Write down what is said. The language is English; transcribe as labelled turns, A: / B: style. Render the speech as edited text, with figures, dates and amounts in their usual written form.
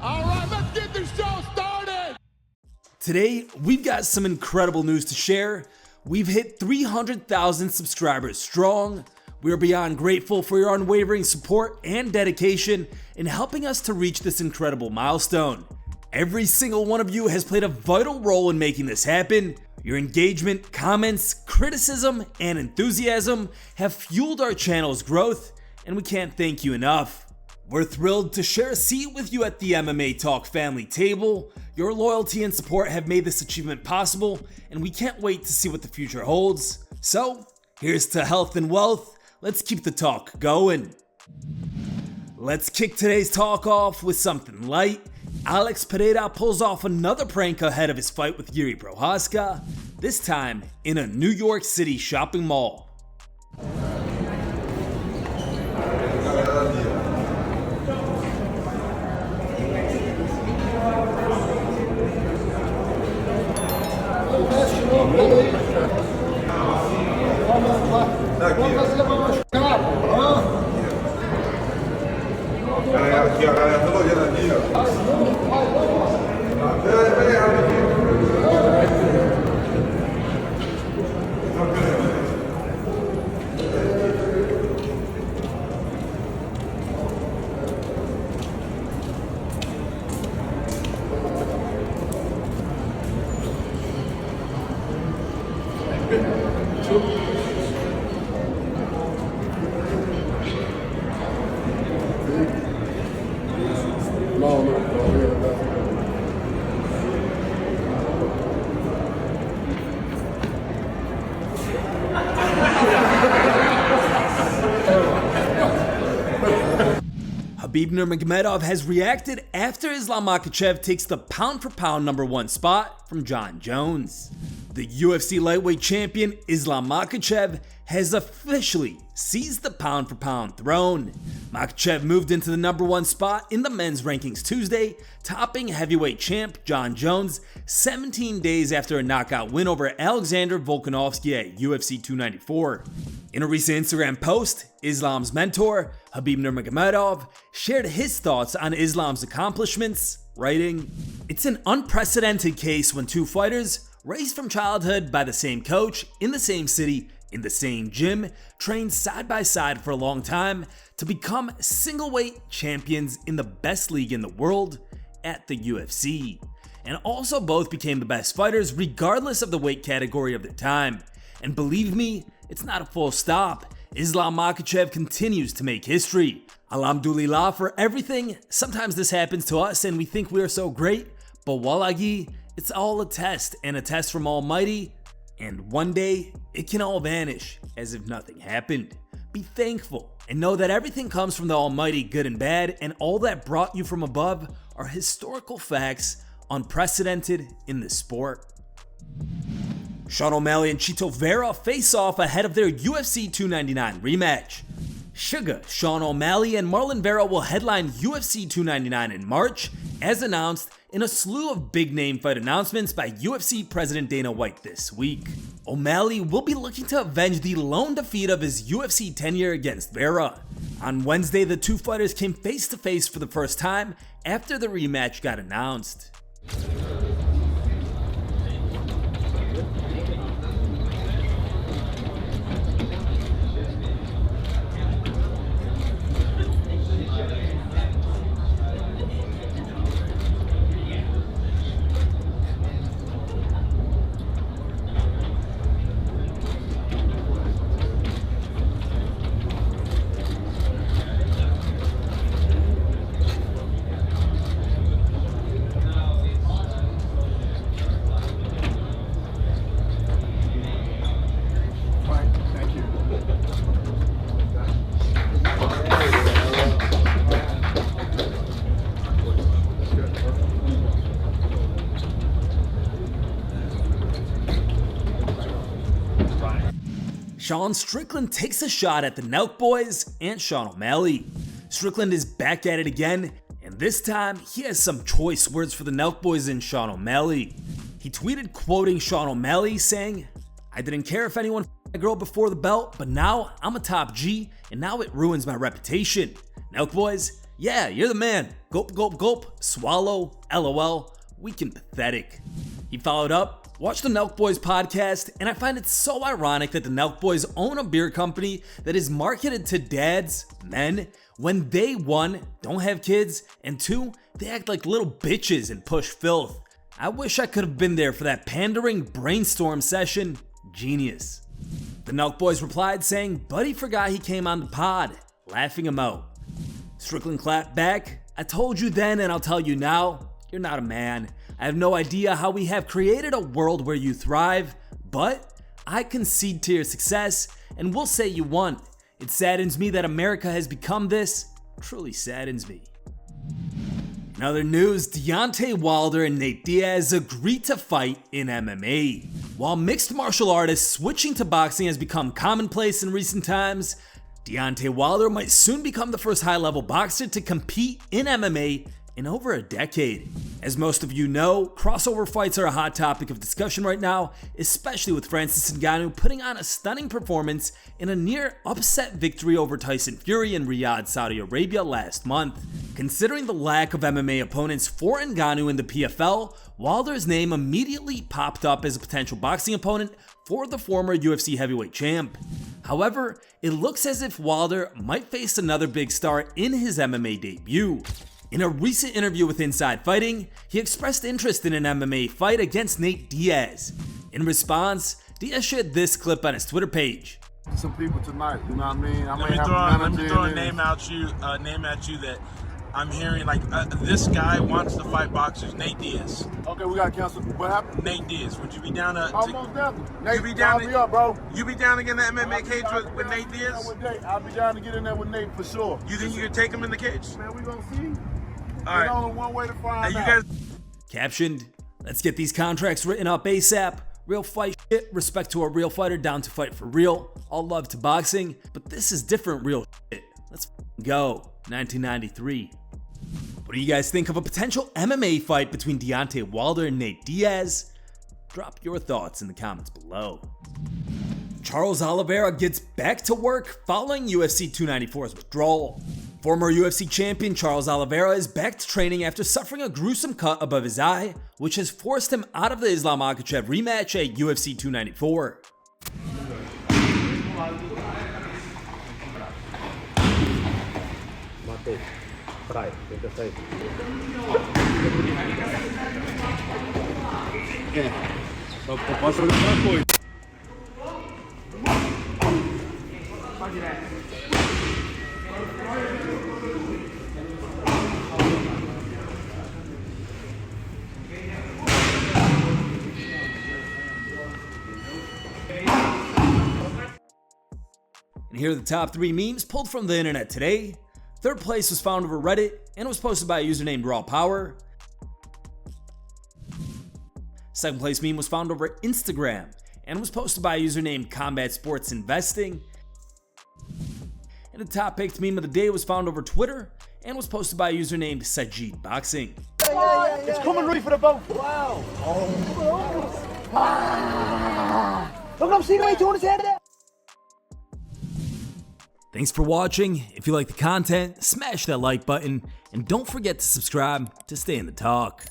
A: All right, let's get this show started.
B: Today, we've got some incredible news to share. We've hit 300,000 subscribers strong. We are beyond grateful for your unwavering support and dedication in helping us to reach this incredible milestone. Every single one of you has played a vital role in making this happen. Your engagement, comments, criticism, and enthusiasm have fueled our channel's growth, and we can't thank you enough. We're thrilled to share a seat with you at the MMA Talk family table. Your loyalty and support have made this achievement possible, and we can't wait to see what the future holds. So, here's to health and wealth. Let's keep the talk going. Let's kick today's talk off with something light. Alex Pereira pulls off another prank ahead of his fight with Yuri Prochazka, this time in a New York City shopping mall. KHABIB NURMAGOMEDOV has reacted after Islam Makhachev takes the pound-for-pound #1 spot from Jon Jones. The UFC lightweight champion Islam Makhachev has officially seized the pound-for-pound throne. Makhachev moved into the #1 spot in the men's rankings Tuesday, topping heavyweight champ Jon Jones 17 days after a knockout win over Alexander Volkanovski at UFC 294. In a recent Instagram post, Islam's mentor, KHABIB NURMAGOMEDOV, shared his thoughts on Islam's accomplishments, writing, "It's an unprecedented case when two fighters, raised from childhood by the same coach, in the same city, in the same gym, trained side by side for a long time, to become single-weight champions in the best league in the world at the UFC. And also both became the best fighters regardless of the weight category of the time. And believe me, it's not a full stop. Islam Makhachev continues to make history. Alhamdulillah for everything. Sometimes this happens to us and we think we are so great, but wallahi, it's all a test, and a test from Almighty, and one day it can all vanish as if nothing happened. Be thankful and know that everything comes from the Almighty, good and bad, and all that brought you from above are historical facts unprecedented in this sport." Sean O'Malley and Chito Vera face off ahead of their UFC 299 rematch. Sugar Sean O'Malley and Marlon Vera will headline UFC 299 in March, as announced in a slew of big-name fight announcements by UFC President Dana White this week. O'Malley will be looking to avenge the lone defeat of his UFC tenure against Vera. On Wednesday, the two fighters came face-to-face for the first time after the rematch got announced. Sean Strickland takes a shot at the Nelk Boys and Sean O'Malley. Strickland is back at it again, and this time he has some choice words for the Nelk Boys and Sean O'Malley. He tweeted quoting Sean O'Malley saying, "I didn't care if anyone f***ed a girl before the belt, but now I'm a top G and now it ruins my reputation. Nelk Boys, Yeah, you're the man. Gulp, gulp, gulp, swallow, LOL, weak and pathetic. He followed up, watched the Nelk Boys podcast, and I find it so ironic that the Nelk Boys own a beer company that is marketed to dads, men, when they, 1, don't have kids, and 2, they act like little bitches and push filth. I wish I could have been there for that pandering brainstorm session. Genius. The Nelk Boys replied saying Buddy forgot he came on the pod, laughing him out. Strickland clapped back, I told you then and I'll tell you now, you're not a man. I have no idea how we have created a world where you thrive, but I concede to your success and will say you won. It saddens me that America has become this, truly saddens me. In other news, Deontay Wilder and Nate Diaz agreed to fight in MMA. While mixed martial artists switching to boxing has become commonplace in recent times, Deontay Wilder might soon become the first high-level boxer to compete in MMA in over a decade. As most of you know, crossover fights are a hot topic of discussion right now, especially with Francis Ngannou putting on a stunning performance in a near upset victory over Tyson Fury in Riyadh, Saudi Arabia last month. Considering the lack of MMA opponents for Ngannou in the PFL, Wilder's name immediately popped up as a potential boxing opponent for the former UFC heavyweight champ. However, it looks as if Wilder might face another big star in his MMA debut. In a recent interview with Inside Fighting, he expressed interest in an MMA fight against Nate Diaz. In response, Diaz shared this clip on his Twitter page.
C: Some people tonight, you know what I mean?
D: Let me throw a name at you that I'm hearing like this guy wants to fight boxers. Nate Diaz.
C: Okay, we gotta cancel. What happened?
D: Nate Diaz. Would you be down to?
C: Almost definitely. Nate,
D: you be down
C: me up, bro.
D: You be down to get in the MMA cage with Nate Diaz?
C: I'll be down to get in there with Nate for sure.
D: You think you can take him in the cage?
C: Man, we gonna see.
D: All right.
C: There's only one way to find out.
D: Guys.
B: Captioned, let's get these contracts written up ASAP. Real fight shit, respect to a real fighter down to fight for real. All love to boxing, but this is different real shit. Let's go. 1993. What do you guys think of a potential MMA fight between Deontay Wilder and Nate Diaz? Drop your thoughts in the comments below. Charles Oliveira gets back to work following UFC 294's withdrawal. Former UFC champion Charles Oliveira is back to training after suffering a gruesome cut above his eye, which has forced him out of the Islam Makhachev rematch at UFC 294. And here are the top 3 memes pulled from the internet today. Third place was found over Reddit and was posted by a user named Raw Power. Second place meme was found over Instagram and was posted by a user named Combat Sports Investing. And the top picked meme of the day was found over Twitter and was posted by a user named Sajid Boxing.
C: It's coming ready for the boat. Wow. Look what I'm seeing the way he's doing his head there.
B: Thanks for watching. If you like the content, smash that like button and don't forget to subscribe to stay in the talk.